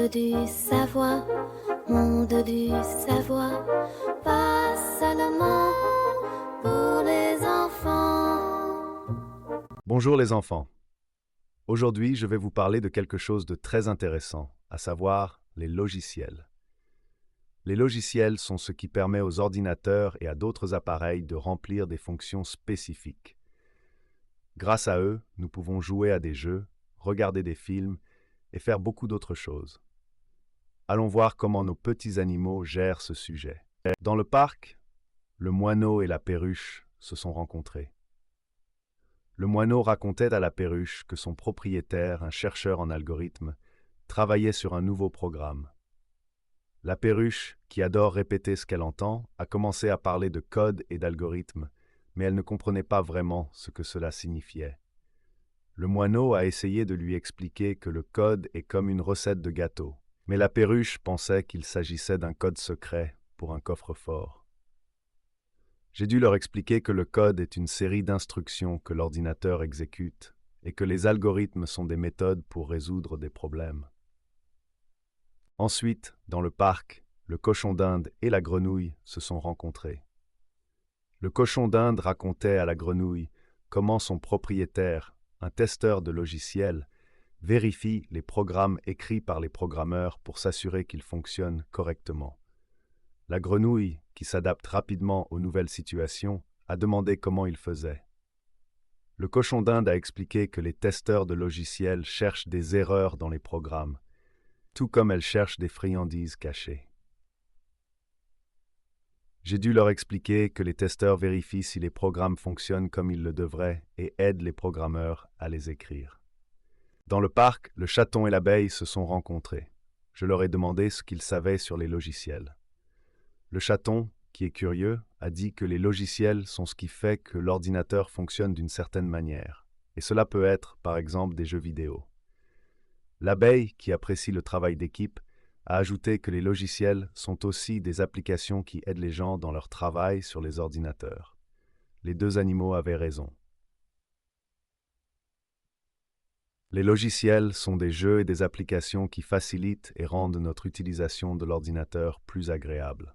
du savoir, monde du savoir, pas seulement pour les enfants. Bonjour les enfants. Aujourd'hui, je vais vous parler de quelque chose de très intéressant, à savoir les logiciels. Les logiciels sont ce qui permet aux ordinateurs et à d'autres appareils de remplir des fonctions spécifiques. Grâce à eux, nous pouvons jouer à des jeux, regarder des films et faire beaucoup d'autres choses. Allons voir comment nos petits animaux gèrent ce sujet. Dans le parc, le moineau et la perruche se sont rencontrés. Le moineau racontait à la perruche que son propriétaire, un chercheur en algorithmes, travaillait sur un nouveau programme. La perruche, qui adore répéter ce qu'elle entend, a commencé à parler de code et d'algorithmes, mais elle ne comprenait pas vraiment ce que cela signifiait. Le moineau a essayé de lui expliquer que le code est comme une recette de gâteau, mais la perruche pensait qu'il s'agissait d'un code secret pour un coffre-fort. J'ai dû leur expliquer que le code est une série d'instructions que l'ordinateur exécute et que les algorithmes sont des méthodes pour résoudre des problèmes. Ensuite, dans le parc, le cochon d'Inde et la grenouille se sont rencontrés. Le cochon d'Inde racontait à la grenouille comment son propriétaire, un testeur de logiciels, vérifie les programmes écrits par les programmeurs pour s'assurer qu'ils fonctionnent correctement. La grenouille, qui s'adapte rapidement aux nouvelles situations, a demandé comment il faisait. Le cochon d'Inde a expliqué que les testeurs de logiciels cherchent des erreurs dans les programmes, tout comme elles cherchent des friandises cachées. J'ai dû leur expliquer que les testeurs vérifient si les programmes fonctionnent comme ils le devraient et aident les programmeurs à les écrire. Dans le parc, le chaton et l'abeille se sont rencontrés. Je leur ai demandé ce qu'ils savaient sur les logiciels. Le chaton, qui est curieux, a dit que les logiciels sont ce qui fait que l'ordinateur fonctionne d'une certaine manière, et cela peut être, par exemple, des jeux vidéo. L'abeille, qui apprécie le travail d'équipe, a ajouté que les logiciels sont aussi des applications qui aident les gens dans leur travail sur les ordinateurs. Les deux animaux avaient raison. Les logiciels sont des jeux et des applications qui facilitent et rendent notre utilisation de l'ordinateur plus agréable.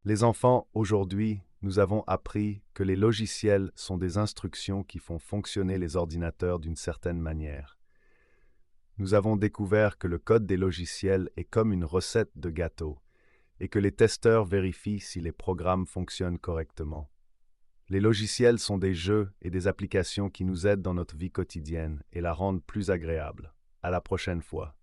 Les enfants, aujourd'hui, nous avons appris que les logiciels sont des instructions qui font fonctionner les ordinateurs d'une certaine manière. Nous avons découvert que le code des logiciels est comme une recette de gâteau et que les testeurs vérifient si les programmes fonctionnent correctement. Les logiciels sont des jeux et des applications qui nous aident dans notre vie quotidienne et la rendent plus agréable. À la prochaine fois.